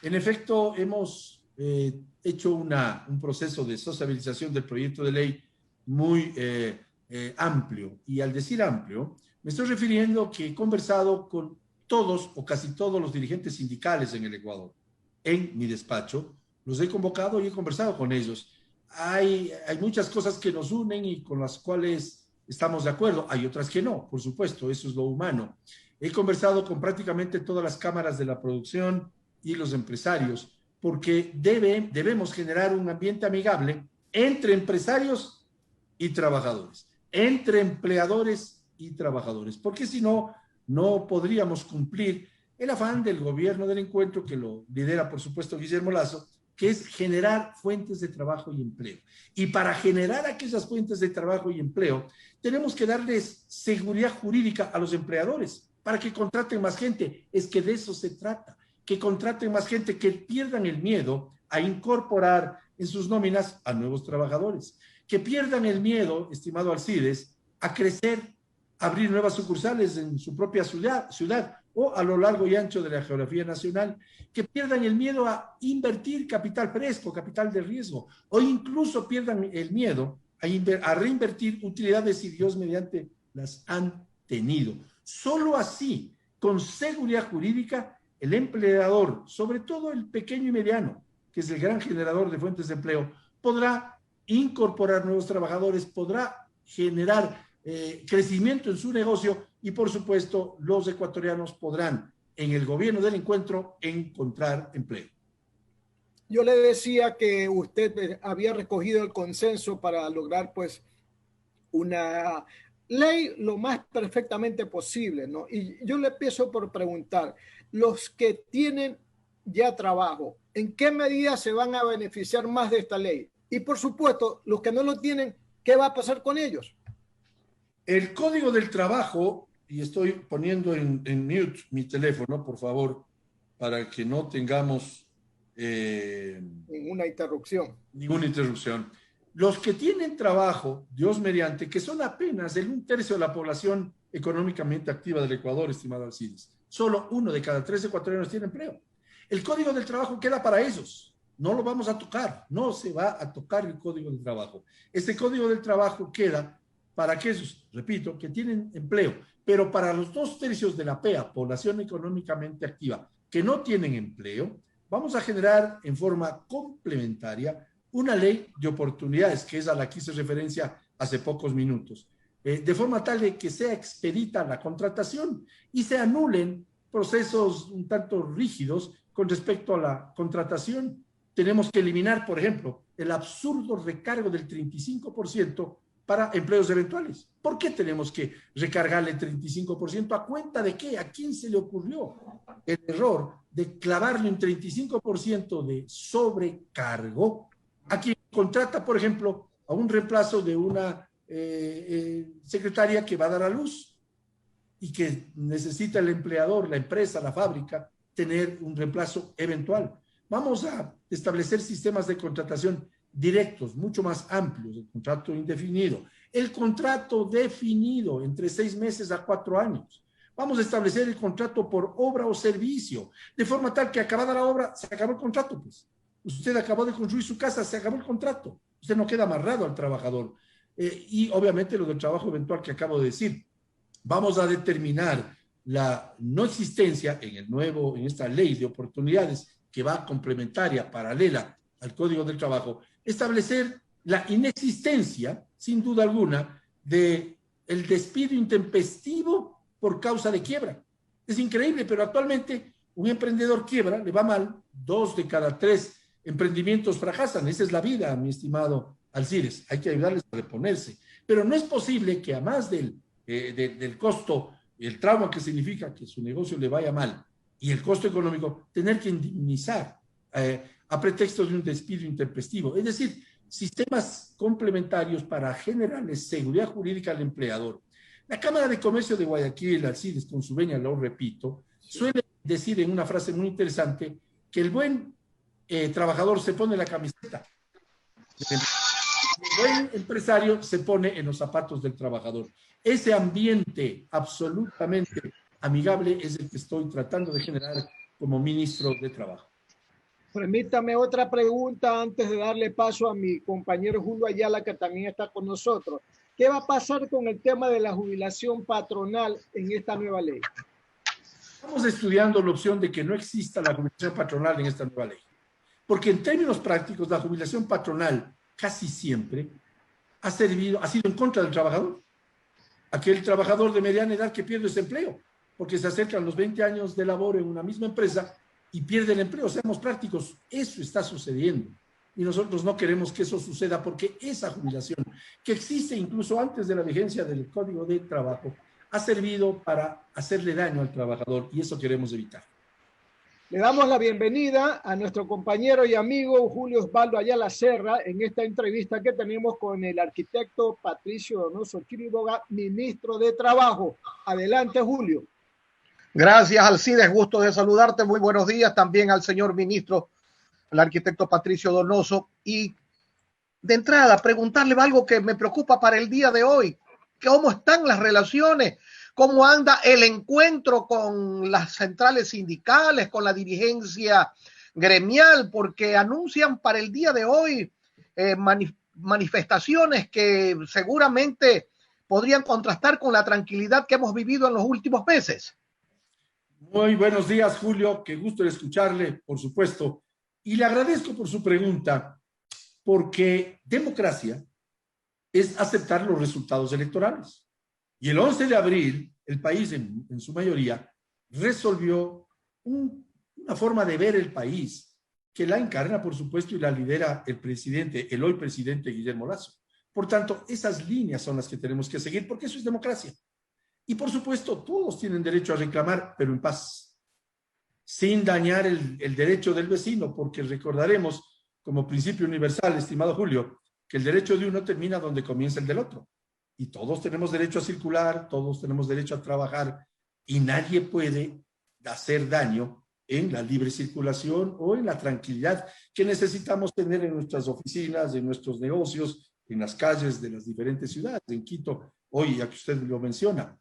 En efecto, hemos hecho un proceso de sociabilización del proyecto de ley muy amplio. Y al decir amplio, me estoy refiriendo que he conversado con todos o casi todos los dirigentes sindicales en el Ecuador. En mi despacho, los he convocado y he conversado con ellos. Hay muchas cosas que nos unen y con las cuales estamos de acuerdo. Hay otras que no, por supuesto, eso es lo humano. He conversado con prácticamente todas las cámaras de la producción y los empresarios, porque debemos generar un ambiente amigable entre empresarios y trabajadores, entre empleadores y trabajadores, porque si no, no podríamos cumplir el afán del gobierno del encuentro, que lo lidera, por supuesto, Guillermo Lasso, que es generar fuentes de trabajo y empleo. Y para generar aquellas fuentes de trabajo y empleo, tenemos que darles seguridad jurídica a los empleadores para que contraten más gente. Es que de eso se trata, que contraten más gente, que pierdan el miedo a incorporar en sus nóminas a nuevos trabajadores, que pierdan el miedo, estimado Alcides, a crecer, a abrir nuevas sucursales en su propia ciudad o a lo largo y ancho de la geografía nacional, que pierdan el miedo a invertir capital fresco, capital de riesgo, o incluso pierdan el miedo a reinvertir utilidades si Dios mediante las han tenido. Solo así, con seguridad jurídica, el empleador, sobre todo el pequeño y mediano, que es el gran generador de fuentes de empleo, podrá incorporar nuevos trabajadores, podrá generar crecimiento en su negocio y, por supuesto, los ecuatorianos podrán, en el gobierno del encuentro, encontrar empleo. Yo le decía que usted había recogido el consenso para lograr, pues, una ley lo más perfectamente posible, ¿no? Y yo le empiezo por preguntar, los que tienen ya trabajo, ¿en qué medida se van a beneficiar más de esta ley? Y, por supuesto, los que no lo tienen, ¿qué va a pasar con ellos? El Código del Trabajo, y estoy poniendo en mute mi teléfono, por favor, para que no tengamos ninguna interrupción. Ninguna interrupción. Los que tienen trabajo, Dios mediante, que son apenas el 1/3 de la población económicamente activa del Ecuador, estimado Alcides. Solo 1 de cada 3 ecuatorianos tiene empleo. El Código del Trabajo queda para ellos. No lo vamos a tocar. No se va a tocar el Código del Trabajo. Este Código del Trabajo queda para aquellos, repito, que tienen empleo, pero para los 2/3 de la PEA, población económicamente activa, que no tienen empleo, vamos a generar en forma complementaria una ley de oportunidades, que es a la que hice referencia hace pocos minutos, de forma tal de que sea expedita la contratación y se anulen procesos un tanto rígidos con respecto a la contratación. Tenemos que eliminar, por ejemplo, el absurdo recargo del 35% para empleos eventuales. ¿Por qué tenemos que recargarle el 35%? ¿A cuenta de qué? ¿A quién se le ocurrió el error de clavarle un 35% de sobrecargo a quien contrata, por ejemplo, a un reemplazo de una secretaria que va a dar a luz y que necesita el empleador, la empresa, la fábrica, tener un reemplazo eventual? Vamos a establecer sistemas de contratación directos, mucho más amplios, el contrato indefinido, el contrato definido entre 6 meses a 4 años. Vamos a establecer el contrato por obra o servicio, de forma tal que acabada la obra, se acabó el contrato, pues. Usted acabó de construir su casa, se acabó el contrato. Usted no queda amarrado al trabajador. Y obviamente lo del trabajo eventual que acabo de decir. Vamos a determinar la no existencia en esta ley de oportunidades que va complementaria, paralela al Código del Trabajo, establecer la inexistencia, sin duda alguna, de el despido intempestivo por causa de quiebra. Es increíble, pero actualmente un emprendedor quiebra, le va mal, 2 de cada 3 emprendimientos fracasan. Esa es la vida, mi estimado Alcides. Hay que ayudarles a reponerse. Pero no es posible que a más del costo, el trauma que significa que su negocio le vaya mal y el costo económico, tener que indemnizar a pretexto de un despido intempestivo. Es decir, sistemas complementarios para generarles seguridad jurídica al empleador. La Cámara de Comercio de Guayaquil, Alcides, con su venia, lo repito, suele decir en una frase muy interesante que el buen trabajador se pone la camiseta. El buen empresario se pone en los zapatos del trabajador. Ese ambiente absolutamente amigable es el que estoy tratando de generar como ministro de Trabajo. Permítame otra pregunta antes de darle paso a mi compañero Julio Ayala, que también está con nosotros. ¿Qué va a pasar con el tema de la jubilación patronal en esta nueva ley? Estamos estudiando la opción de que no exista la jubilación patronal en esta nueva ley. Porque en términos prácticos, la jubilación patronal casi siempre ha sido en contra del trabajador. Aquel trabajador de mediana edad que pierde ese empleo, porque se acercan los 20 años de labor en una misma empresa y pierde el empleo. Seamos prácticos, eso está sucediendo. Y nosotros no queremos que eso suceda porque esa jubilación, que existe incluso antes de la vigencia del Código de Trabajo, ha servido para hacerle daño al trabajador y eso queremos evitar. Le damos la bienvenida a nuestro compañero y amigo Julio Osvaldo Ayala Serra en esta entrevista que tenemos con el arquitecto Patricio Donoso Chiriboga, ministro de Trabajo. Adelante, Julio. Gracias, Alcides. Gusto de saludarte. Muy buenos días también al señor ministro, el arquitecto Patricio Donoso. Y de entrada, preguntarle algo que me preocupa para el día de hoy. ¿Cómo están las relaciones? ¿Cómo anda el encuentro con las centrales sindicales, con la dirigencia gremial? Porque anuncian para el día de hoy manifestaciones que seguramente podrían contrastar con la tranquilidad que hemos vivido en los últimos meses. Muy buenos días, Julio. Qué gusto de escucharle, por supuesto. Y le agradezco por su pregunta, porque democracia es aceptar los resultados electorales. Y el 11 de abril, el país, en su mayoría, resolvió una forma de ver el país que la encarna, por supuesto, y la lidera el hoy presidente Guillermo Lasso. Por tanto, esas líneas son las que tenemos que seguir, porque eso es democracia. Y, por supuesto, todos tienen derecho a reclamar, pero en paz, sin dañar el derecho del vecino, porque recordaremos, como principio universal, estimado Julio, que el derecho de uno termina donde comienza el del otro. Y todos tenemos derecho a circular, todos tenemos derecho a trabajar, y nadie puede hacer daño en la libre circulación o en la tranquilidad que necesitamos tener en nuestras oficinas, en nuestros negocios, en las calles de las diferentes ciudades, en Quito, hoy, ya que usted lo menciona.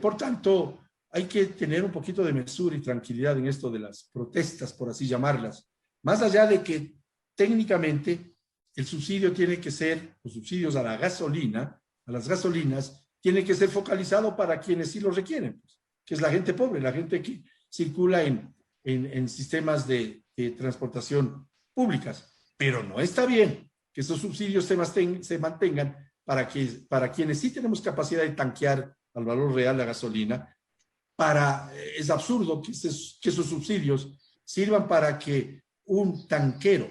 Por tanto, hay que tener un poquito de mesura y tranquilidad en esto de las protestas, por así llamarlas. Más allá de que técnicamente el subsidio tiene que ser, los subsidios a la gasolina, a las gasolinas, tiene que ser focalizado para quienes sí lo requieren, pues, que es la gente pobre, la gente que circula en sistemas de transportación públicas. Pero no está bien que esos subsidios se mantengan para quienes sí tenemos capacidad de tanquear al valor real la gasolina. Es absurdo que esos subsidios sirvan para que un tanquero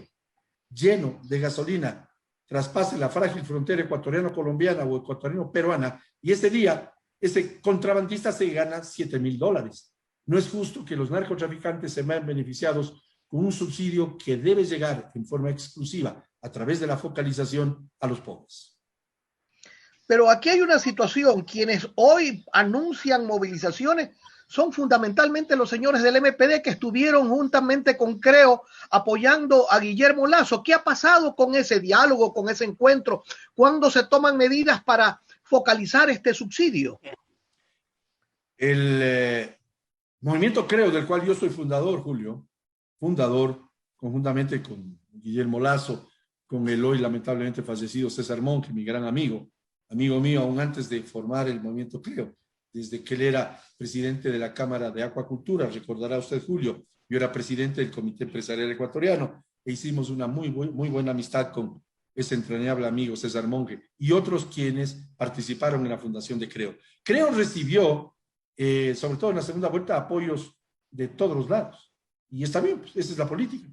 lleno de gasolina traspase la frágil frontera ecuatoriano-colombiana o ecuatoriano-peruana y ese día ese contrabandista se gana $7,000. No es justo que los narcotraficantes se vean beneficiados con un subsidio que debe llegar en forma exclusiva a través de la focalización a los pobres. Pero aquí hay una situación, quienes hoy anuncian movilizaciones son fundamentalmente los señores del MPD que estuvieron juntamente con Creo apoyando a Guillermo Lasso. ¿Qué ha pasado con ese diálogo, con ese encuentro? ¿Cuándo se toman medidas para focalizar este subsidio? El movimiento Creo, del cual yo soy fundador, Julio, conjuntamente con Guillermo Lasso, con el hoy lamentablemente fallecido César Monge, mi gran amigo mío aún antes de formar el movimiento Creo, desde que él era presidente de la Cámara de Acuacultura. Recordará usted, Julio, yo era presidente del Comité Empresarial Ecuatoriano e hicimos una muy buena amistad con ese entrañable amigo César Monge y otros quienes participaron en la fundación de Creo. Creo recibió, sobre todo en la segunda vuelta, apoyos de todos los lados. Y está bien, pues, esa es la política.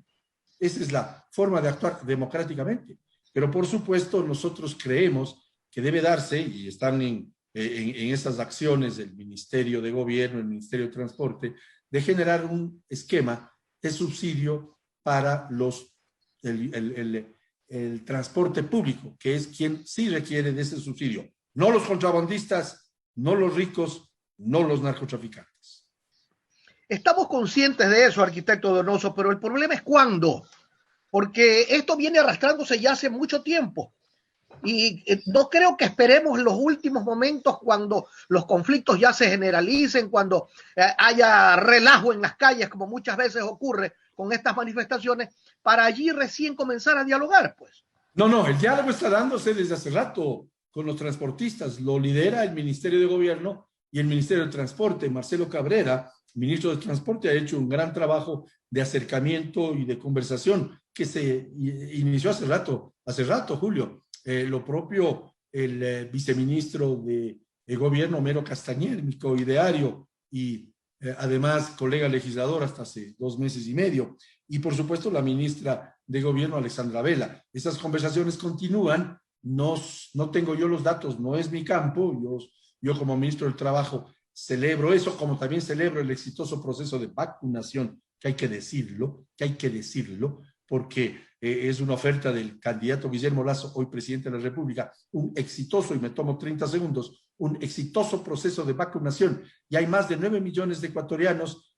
Esa es la forma de actuar democráticamente. Pero, por supuesto, nosotros creemos que debe darse, y están en esas acciones del Ministerio de Gobierno, el Ministerio de Transporte, de generar un esquema de subsidio para el transporte público, que es quien sí requiere de ese subsidio. No los contrabandistas, no los ricos, no los narcotraficantes. Estamos conscientes de eso, arquitecto Donoso, pero el problema es cuándo, porque esto viene arrastrándose ya hace mucho tiempo. Y no creo que esperemos los últimos momentos cuando los conflictos ya se generalicen, cuando haya relajo en las calles, como muchas veces ocurre, con estas manifestaciones para allí recién comenzar a dialogar, pues. No, el diálogo está dándose desde hace rato con los transportistas. Lo lidera el Ministerio de Gobierno y el Ministerio de Transporte. Marcelo Cabrera, ministro de Transporte, ha hecho un gran trabajo de acercamiento y de conversación que se inició hace rato, Julio. Lo propio el viceministro de Gobierno, Homero Castañer, mi coideario y además colega legislador hasta hace 2 meses y medio. Y por supuesto la ministra de Gobierno, Alexandra Vela. Esas conversaciones continúan. No tengo yo los datos, no es mi campo. Yo como ministro del Trabajo celebro eso, como también celebro el exitoso proceso de vacunación, que hay que decirlo, porque es una oferta del candidato Guillermo Lasso, hoy presidente de la República, un exitoso, y me tomo 30 segundos, un exitoso proceso de vacunación. Y hay más de 9 millones de ecuatorianos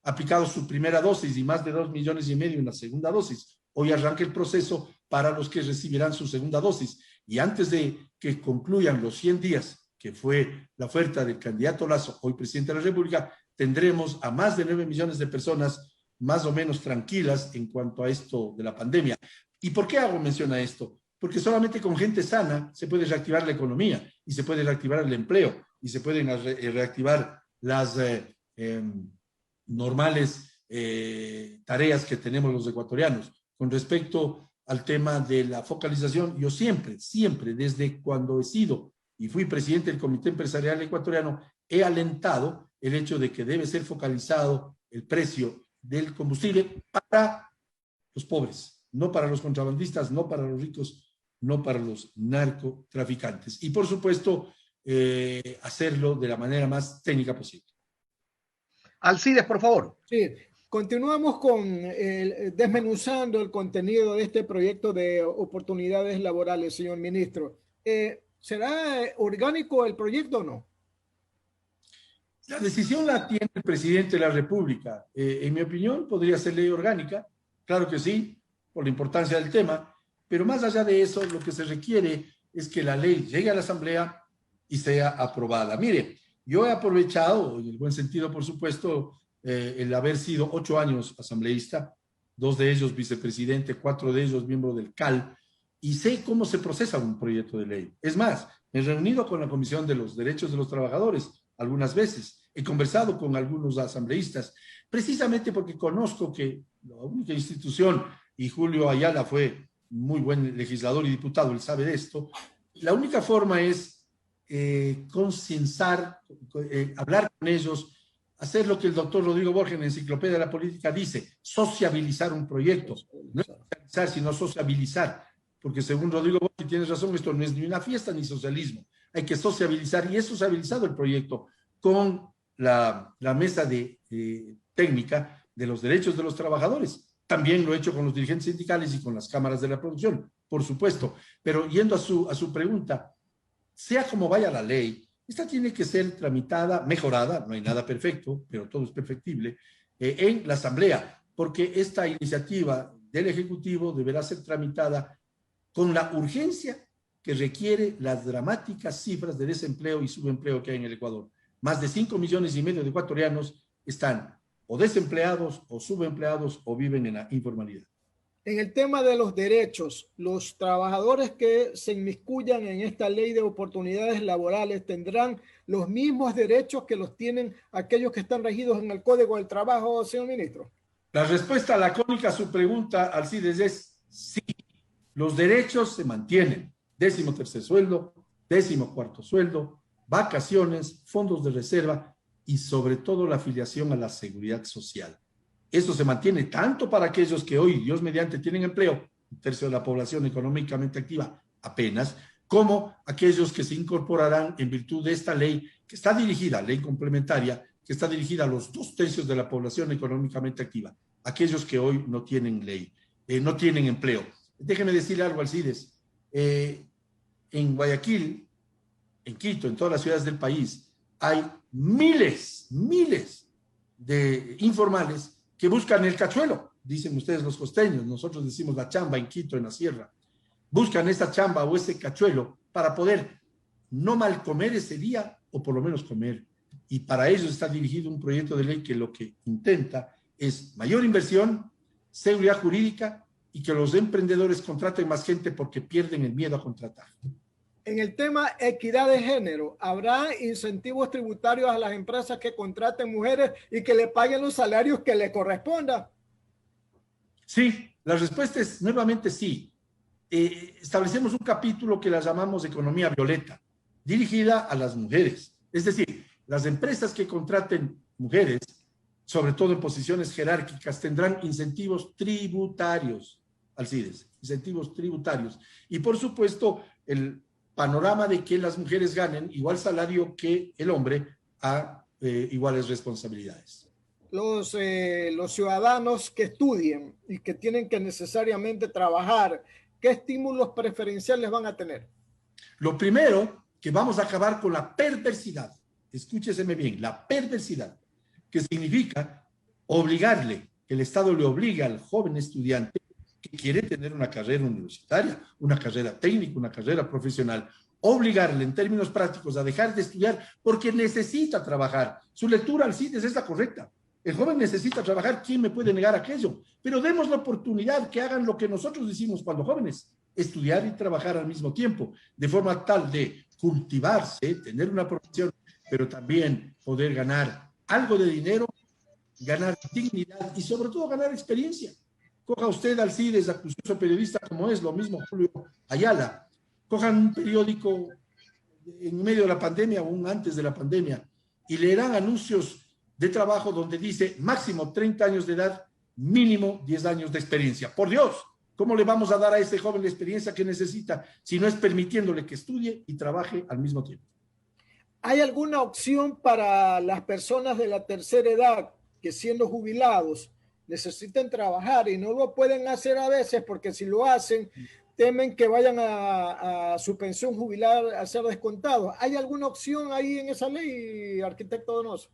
aplicado su primera dosis y más de 2,5 millones en la segunda dosis. Hoy arranca el proceso para los que recibirán su segunda dosis. Y antes de que concluyan los 100 días, que fue la oferta del candidato Lasso, hoy presidente de la República, tendremos a más de 9 millones de personas más o menos tranquilas en cuanto a esto de la pandemia. ¿Y por qué hago mención a esto? Porque solamente con gente sana se puede reactivar la economía y se puede reactivar el empleo y se pueden reactivar las normales tareas que tenemos los ecuatorianos. Con respecto al tema de la focalización, yo siempre, desde cuando he sido y fui presidente del Comité Empresarial Ecuatoriano, he alentado el hecho de que debe ser focalizado el precio del combustible para los pobres, no para los contrabandistas, no para los ricos, no para los narcotraficantes. Y por supuesto, hacerlo de la manera más técnica posible. Alcides, por favor. Sí, continuamos con desmenuzando el contenido de este proyecto de oportunidades laborales, señor ministro. ¿Será orgánico el proyecto o no? La decisión la tiene el presidente de la República. En mi opinión, podría ser ley orgánica, claro que sí, por la importancia del tema, pero más allá de eso, lo que se requiere es que la ley llegue a la Asamblea y sea aprobada. Mire, yo he aprovechado, en el buen sentido, por supuesto, el haber sido 8 años asambleísta, 2 de ellos vicepresidente, 4 de ellos miembro del CAL, y sé cómo se procesa un proyecto de ley. Es más, me he reunido con la Comisión de los Derechos de los Trabajadores algunas veces, he conversado con algunos asambleístas, precisamente porque conozco que la única institución, y Julio Ayala fue muy buen legislador y diputado, él sabe de esto, la única forma es concienciar, hablar con ellos, hacer lo que el doctor Rodrigo Borges en la Enciclopedia de la Política dice, sociabilizar un proyecto, no socializar, sino sociabilizar, porque según Rodrigo Borges, tienes razón, esto no es ni una fiesta ni socialismo, hay que sociabilizar, y es sociabilizado el proyecto con la mesa técnica de los derechos de los trabajadores. También lo he hecho con los dirigentes sindicales y con las cámaras de la producción, por supuesto. Pero yendo a su pregunta, sea como vaya la ley, esta tiene que ser tramitada, mejorada, no hay nada perfecto, pero todo es perfectible, en la Asamblea, porque esta iniciativa del Ejecutivo deberá ser tramitada con la urgencia que requiere las dramáticas cifras de desempleo y subempleo que hay en el Ecuador. Más de 5,5 millones de ecuatorianos están o desempleados o subempleados o viven en la informalidad. En el tema de los derechos, los trabajadores que se inmiscuyan en esta ley de oportunidades laborales tendrán los mismos derechos que los tienen aquellos que están regidos en el Código del Trabajo, señor ministro. La respuesta lacónica a su pregunta, Alcides, es sí. Los derechos se mantienen. 13º sueldo, 14º sueldo, vacaciones, fondos de reserva y sobre todo la afiliación a la seguridad social. Eso se mantiene tanto para aquellos que hoy, Dios mediante, tienen empleo, 1/3 de la población económicamente activa apenas, como aquellos que se incorporarán en virtud de esta ley que está dirigida, ley complementaria, que está dirigida a los 2/3 de la población económicamente activa, aquellos que hoy no tienen ley, no tienen empleo. Déjeme decirle algo, Alcides. En Guayaquil, en Quito, en todas las ciudades del país, hay miles de informales que buscan el cachuelo, dicen ustedes los costeños, nosotros decimos la chamba en Quito, en la sierra. Buscan esa chamba o ese cachuelo para poder no mal comer ese día o por lo menos comer. Y para ellos está dirigido un proyecto de ley que lo que intenta es mayor inversión, seguridad jurídica y que los emprendedores contraten más gente porque pierden el miedo a contratar. En el tema equidad de género, ¿habrá incentivos tributarios a las empresas que contraten mujeres y que le paguen los salarios que le correspondan? Sí, la respuesta es nuevamente sí. Establecemos un capítulo que la llamamos economía violeta, dirigida a las mujeres. Es decir, las empresas que contraten mujeres, sobre todo en posiciones jerárquicas, tendrán incentivos tributarios, Alcides, incentivos tributarios. Y por supuesto, el panorama de que las mujeres ganen igual salario que el hombre a iguales responsabilidades. Los ciudadanos que estudien y que tienen que necesariamente trabajar, ¿qué estímulos preferenciales van a tener? Lo primero, que vamos a acabar con la perversidad. Escúcheseme bien, la perversidad, que significa obligarle, que el Estado le obliga al joven estudiante que quiere tener una carrera universitaria, una carrera técnica, una carrera profesional, obligarle en términos prácticos a dejar de estudiar porque necesita trabajar. Su lectura, Alcides, es la correcta. El joven necesita trabajar, ¿quién me puede negar aquello? Pero demos la oportunidad que hagan lo que nosotros decimos cuando jóvenes, estudiar y trabajar al mismo tiempo, de forma tal de cultivarse, tener una profesión, pero también poder ganar algo de dinero, ganar dignidad y sobre todo ganar experiencia. Coja usted, Alcides, acucioso periodista como es, lo mismo Julio Ayala, cojan un periódico en medio de la pandemia o aún antes de la pandemia y leerán anuncios de trabajo donde dice máximo 30 años de edad, mínimo 10 años de experiencia. Por Dios, ¿cómo le vamos a dar a ese joven la experiencia que necesita si no es permitiéndole que estudie y trabaje al mismo tiempo? ¿Hay alguna opción para las personas de la tercera edad que siendo jubilados necesiten trabajar y no lo pueden hacer a veces porque si lo hacen temen que vayan a su pensión jubilar a ser descontados? ¿Hay alguna opción ahí en esa ley, arquitecto Donoso?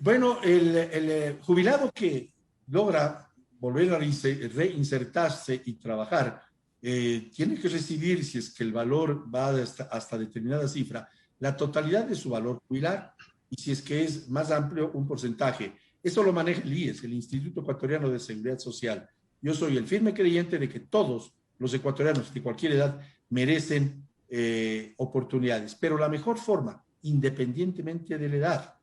Bueno, el jubilado que logra volver a reinsertarse y trabajar tiene que recibir, si es que el valor va hasta determinada cifra, la totalidad de su valor jubilar y si es que es más amplio, un porcentaje. Eso lo maneja el IES, el Instituto Ecuatoriano de Seguridad Social. Yo soy el firme creyente de que todos los ecuatorianos de cualquier edad merecen oportunidades, pero la mejor forma, independientemente de la edad,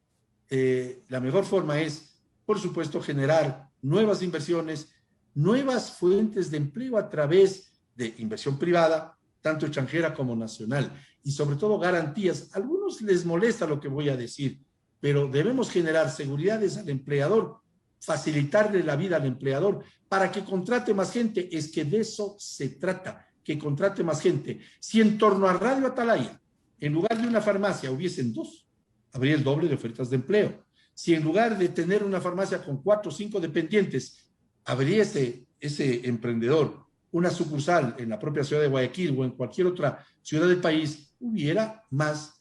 la mejor forma es, por supuesto, generar nuevas inversiones, nuevas fuentes de empleo a través de inversión privada, tanto extranjera como nacional, y sobre todo garantías. A algunos les molesta lo que voy a decir, pero debemos generar seguridades al empleador, facilitarle la vida al empleador para que contrate más gente. Es que de eso se trata, que contrate más gente. Si en torno a Radio Atalaya, en lugar de una farmacia hubiesen dos, habría el doble de ofertas de empleo. Si en lugar de tener una farmacia con 4 o 5 dependientes, habría ese emprendedor una sucursal en la propia ciudad de Guayaquil o en cualquier otra ciudad del país, hubiera más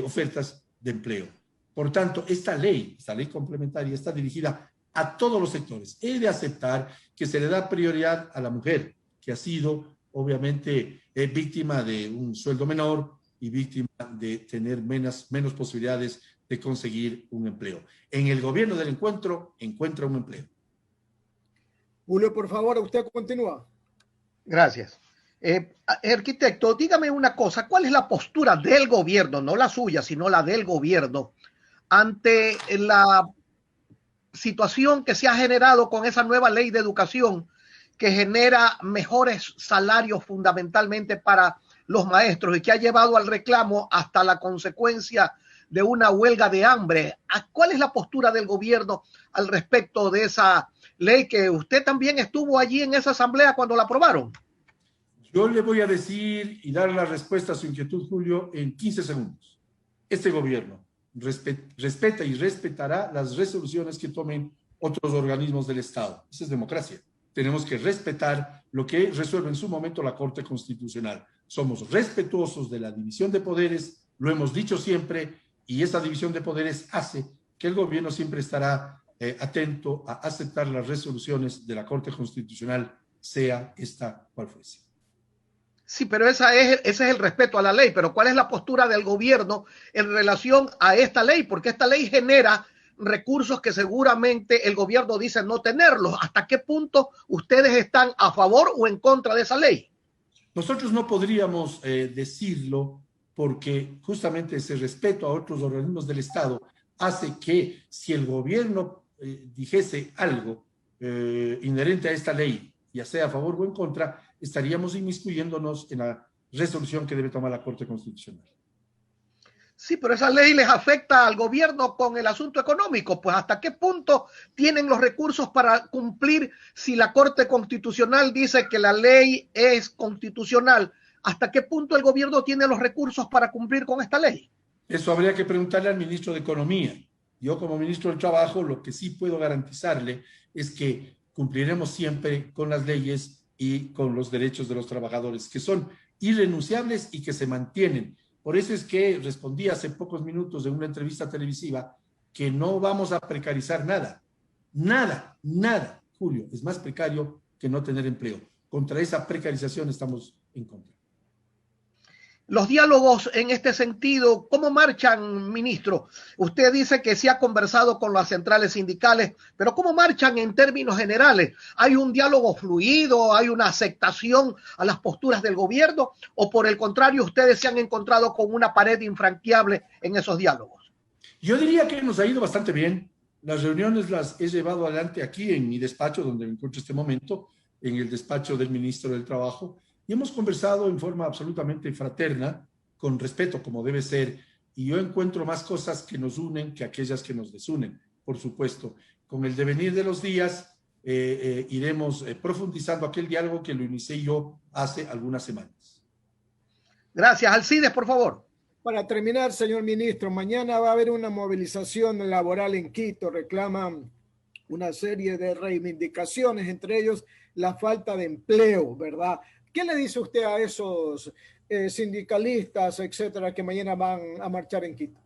ofertas de empleo. Por tanto, esta ley complementaria está dirigida a todos los sectores. He de aceptar que se le da prioridad a la mujer, que ha sido obviamente víctima de un sueldo menor y víctima de tener menos posibilidades de conseguir un empleo. En el gobierno del encuentro, encuentra un empleo. Julio, por favor, usted continúa. Gracias. Arquitecto, dígame una cosa, ¿cuál es la postura del gobierno, no la suya, sino la del gobierno, ante la situación que se ha generado con esa nueva ley de educación que genera mejores salarios fundamentalmente para los maestros y que ha llevado al reclamo hasta la consecuencia de una huelga de hambre? ¿Cuál es la postura del gobierno al respecto de esa ley que usted también estuvo allí en esa asamblea cuando la aprobaron? Yo le voy a decir y dar la respuesta a su inquietud, Julio, en 15 segundos. Este gobierno respeta y respetará las resoluciones que tomen otros organismos del Estado. Esa es democracia. Tenemos que respetar lo que resuelve en su momento la Corte Constitucional. Somos respetuosos de la división de poderes, lo hemos dicho siempre, y esa división de poderes hace que el gobierno siempre estará atento a aceptar las resoluciones de la Corte Constitucional, sea esta cual fuese. Sí, pero ese es el respeto a la ley, pero ¿cuál es la postura del gobierno en relación a esta ley? Porque esta ley genera recursos que seguramente el gobierno dice no tenerlos. ¿Hasta qué punto ustedes están a favor o en contra de esa ley? Nosotros no podríamos decirlo porque justamente ese respeto a otros organismos del Estado hace que si el gobierno dijese algo inherente a esta ley, ya sea a favor o en contra, estaríamos inmiscuyéndonos en la resolución que debe tomar la Corte Constitucional. Sí, pero esa ley les afecta al gobierno con el asunto económico. Pues ¿hasta qué punto tienen los recursos para cumplir si la Corte Constitucional dice que la ley es constitucional? ¿Hasta qué punto el gobierno tiene los recursos para cumplir con esta ley? Eso habría que preguntarle al ministro de Economía. Yo como ministro del Trabajo lo que sí puedo garantizarle es que cumpliremos siempre con las leyes y con los derechos de los trabajadores, que son irrenunciables y que se mantienen. Por eso es que respondí hace pocos minutos en una entrevista televisiva que no vamos a precarizar nada. Nada, nada, Julio. Es más precario que no tener empleo. Contra esa precarización estamos en contra. Los diálogos en este sentido, ¿cómo marchan, ministro? Usted dice que sí ha conversado con las centrales sindicales, pero ¿cómo marchan en términos generales? ¿Hay un diálogo fluido? ¿Hay una aceptación a las posturas del gobierno? ¿O por el contrario, ustedes se han encontrado con una pared infranqueable en esos diálogos? Yo diría que nos ha ido bastante bien. Las reuniones las he llevado adelante aquí en mi despacho, donde me encuentro en este momento, en el despacho del ministro del Trabajo. Y hemos conversado en forma absolutamente fraterna, con respeto como debe ser, y yo encuentro más cosas que nos unen que aquellas que nos desunen, por supuesto. Con el devenir de los días iremos profundizando aquel diálogo que lo inicié yo hace algunas semanas. Gracias. Alcides, por favor. Para terminar, señor ministro, mañana va a haber una movilización laboral en Quito. Reclaman una serie de reivindicaciones, entre ellos la falta de empleo, ¿verdad? ¿Qué le dice usted a esos sindicalistas, etcétera, que mañana van a marchar en Quito?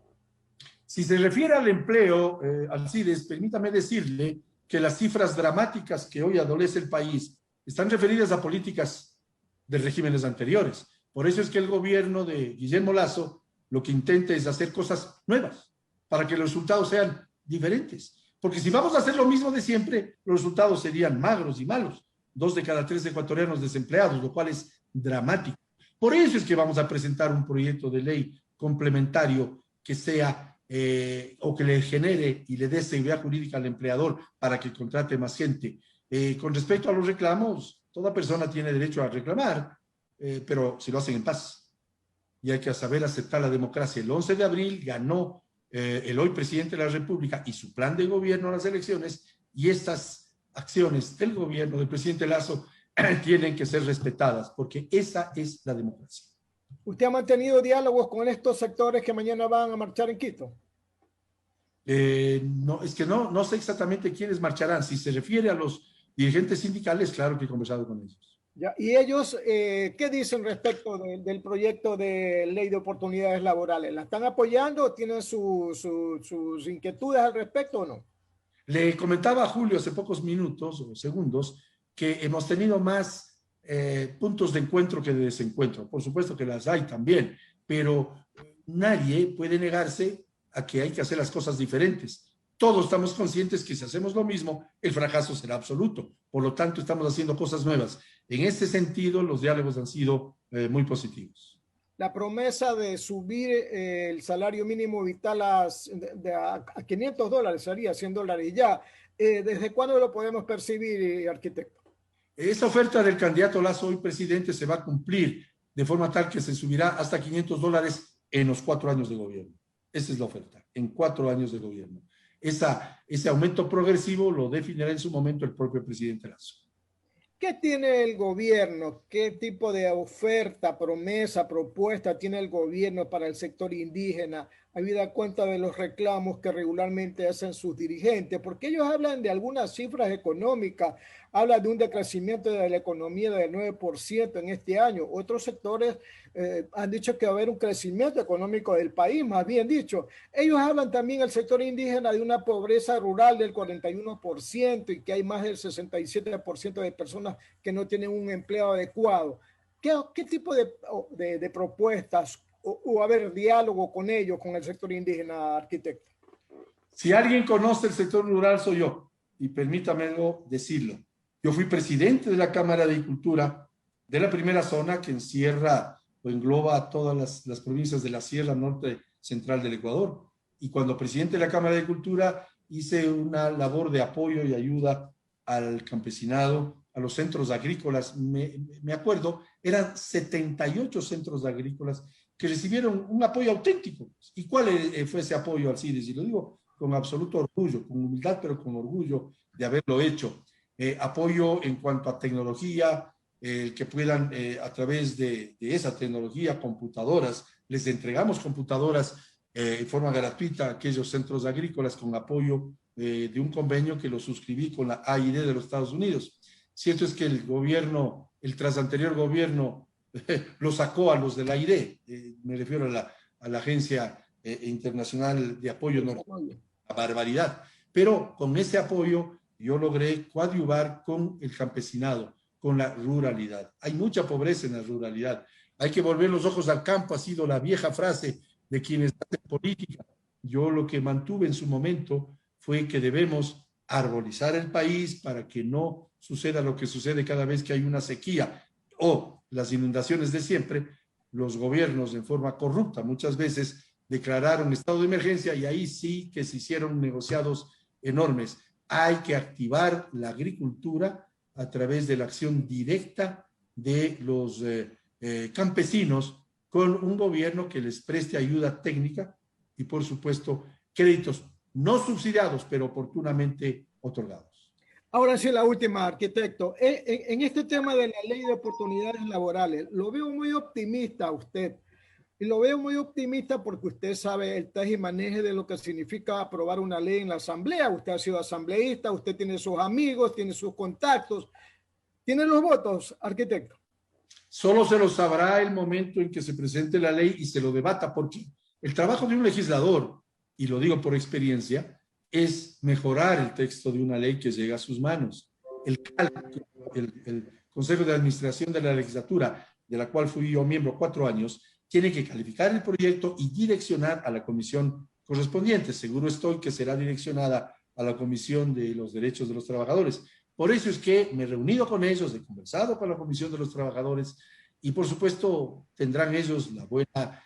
Si se refiere al empleo, Alcides, permítame decirle que las cifras dramáticas que hoy adolece el país están referidas a políticas de regímenes anteriores. Por eso es que el gobierno de Guillermo Lasso lo que intenta es hacer cosas nuevas para que los resultados sean diferentes. Porque si vamos a hacer lo mismo de siempre, los resultados serían magros y malos. 2 de cada 3 ecuatorianos desempleados, lo cual es dramático. Por eso es que vamos a presentar un proyecto de ley complementario que sea o que le genere y le dé seguridad jurídica al empleador para que contrate más gente. Con respecto a los reclamos, toda persona tiene derecho a reclamar, pero si lo hacen en paz. Y hay que saber aceptar la democracia. El 11 de abril ganó el hoy presidente de la República y su plan de gobierno a las elecciones, y estas acciones del gobierno del presidente Lasso tienen que ser respetadas, porque esa es la democracia. ¿Usted ha mantenido diálogos con estos sectores que mañana van a marchar en Quito? No, es que no sé exactamente quiénes marcharán. Si se refiere a los dirigentes sindicales, claro que he conversado con ellos. Ya, ¿y ellos qué dicen respecto del proyecto de ley de oportunidades laborales? ¿La están apoyando? ¿Tienen sus inquietudes al respecto o no? Le comentaba a Julio hace pocos minutos o segundos que hemos tenido más puntos de encuentro que de desencuentro. Por supuesto que las hay también, pero nadie puede negarse a que hay que hacer las cosas diferentes. Todos estamos conscientes que si hacemos lo mismo, el fracaso será absoluto. Por lo tanto, estamos haciendo cosas nuevas. En este sentido, los diálogos han sido muy positivos. La promesa de subir el salario mínimo vital a $500, sería $100 ya. ¿Desde cuándo lo podemos percibir, arquitecto? Esa oferta del candidato Lasso, hoy presidente, se va a cumplir de forma tal que se subirá hasta $500 en los 4 años de gobierno. Esa es la oferta, en 4 años de gobierno. Ese aumento progresivo lo definirá en su momento el propio presidente Lasso. ¿Qué tiene el gobierno? ¿Qué tipo de oferta, promesa, propuesta tiene el gobierno para el sector indígena, habida cuenta de los reclamos que regularmente hacen sus dirigentes? Porque ellos hablan de algunas cifras económicas, hablan de un decrecimiento de la economía del 9% en este año. Otros sectores han dicho que va a haber un crecimiento económico del país, más bien dicho. Ellos hablan también, el sector indígena, de una pobreza rural del 41% y que hay más del 67% de personas que no tienen un empleo adecuado. ¿Qué tipo de propuestas o haber diálogo con ellos, con el sector indígena, arquitecto? Si alguien conoce el sector rural, soy yo. Y permítame decirlo. Yo fui presidente de la Cámara de Agricultura de la primera zona que encierra o engloba a todas las provincias de la Sierra Norte Central del Ecuador. Y cuando presidente de la Cámara de Agricultura hice una labor de apoyo y ayuda al campesinado, a los centros agrícolas. Me acuerdo, eran 78 centros agrícolas que recibieron un apoyo auténtico. ¿Y cuál fue ese apoyo, Alcides? Y lo digo con absoluto orgullo, con humildad, pero con orgullo de haberlo hecho. Apoyo en cuanto a tecnología, que puedan a través de esa tecnología, computadoras, les entregamos computadoras en forma gratuita a aquellos centros agrícolas con apoyo de un convenio que lo suscribí con la AID de los Estados Unidos. Cierto es que el gobierno, el tras anterior gobierno, lo sacó a los de la AID, me refiero a la Agencia Internacional de Apoyo Norte, a barbaridad. Pero con ese apoyo yo logré coadyuvar con el campesinado, con la ruralidad. Hay mucha pobreza en la ruralidad. Hay que volver los ojos al campo, ha sido la vieja frase de quienes hacen política. Yo lo que mantuve en su momento fue que debemos arbolizar el país para que no suceda lo que sucede cada vez que hay una sequía o las inundaciones de siempre. Los gobiernos en forma corrupta muchas veces declararon estado de emergencia y ahí sí que se hicieron negociados enormes. Hay que activar la agricultura a través de la acción directa de los campesinos con un gobierno que les preste ayuda técnica y, por supuesto, créditos no subsidiados, pero oportunamente otorgados. Ahora sí, la última, arquitecto. En este tema de la ley de oportunidades laborales, lo veo muy optimista usted. Y lo veo muy optimista porque usted sabe el teje y maneje de lo que significa aprobar una ley en la asamblea. Usted ha sido asambleísta, usted tiene sus amigos, tiene sus contactos. ¿Tiene los votos, arquitecto? Solo se lo sabrá el momento en que se presente la ley y se lo debata, porque el trabajo de un legislador, y lo digo por experiencia, es mejorar el texto de una ley que llega a sus manos. El Consejo de Administración de la Legislatura, de la cual fui yo miembro 4 años, tiene que calificar el proyecto y direccionar a la comisión correspondiente. Seguro estoy que será direccionada a la Comisión de los Derechos de los Trabajadores. Por eso es que me he reunido con ellos, he conversado con la Comisión de los Trabajadores y, por supuesto, tendrán ellos la buena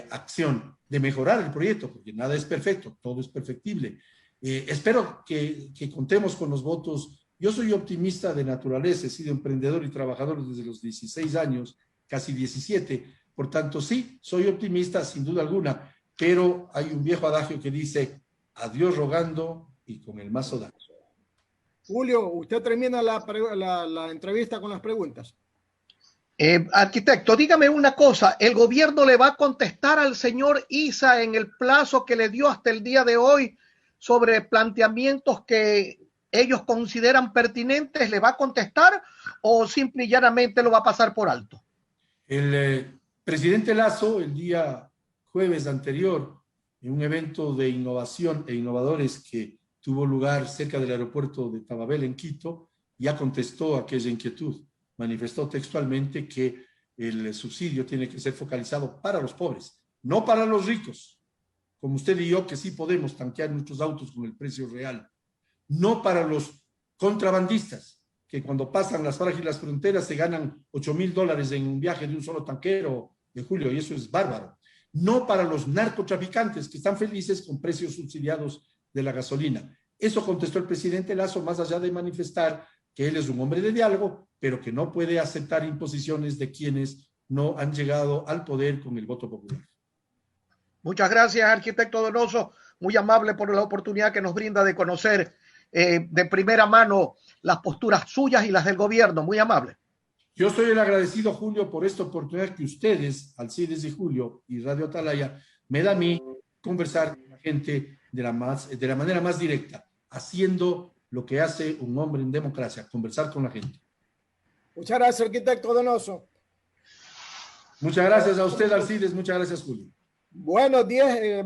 acción de mejorar el proyecto, porque nada es perfecto, todo es perfectible. Espero que contemos con los votos. Yo soy optimista de naturaleza, he sido emprendedor y trabajador desde los 16 años, casi 17. Por tanto, sí, soy optimista sin duda alguna, pero hay un viejo adagio que dice, a Dios rogando y con el mazo dando. Julio, usted termina la entrevista con las preguntas. Arquitecto, dígame una cosa, ¿el gobierno le va a contestar al señor Issa en el plazo que le dio hasta el día de hoy sobre planteamientos que ellos consideran pertinentes? ¿Le va a contestar o simple y llanamente lo va a pasar por alto? El presidente Lasso, el día jueves anterior, en un evento de innovación e innovadores que tuvo lugar cerca del aeropuerto de Tababel en Quito, ya contestó aquella inquietud. Manifestó textualmente que el subsidio tiene que ser focalizado para los pobres, no para los ricos, como usted y yo que sí podemos tanquear nuestros autos con el precio real, no para los contrabandistas, que cuando pasan las frágiles fronteras se ganan $8,000 en un viaje de un solo tanquero de Julio, y eso es bárbaro. No para los narcotraficantes que están felices con precios subsidiados de la gasolina. Eso contestó el presidente Lasso, más allá de manifestar que él es un hombre de diálogo, pero que no puede aceptar imposiciones de quienes no han llegado al poder con el voto popular. Muchas gracias, arquitecto Donoso, muy amable por la oportunidad que nos brinda de conocer de primera mano las posturas suyas y las del gobierno, muy amable. Yo soy el agradecido, Julio, por esta oportunidad que ustedes, Alcides y Julio y Radio Atalaya, me da a mí conversar con la gente de la manera más directa, haciendo lo que hace un hombre en democracia, conversar con la gente. Muchas gracias, arquitecto Donoso. Muchas gracias a usted, Alcides. Muchas gracias, Julio. Buenos días.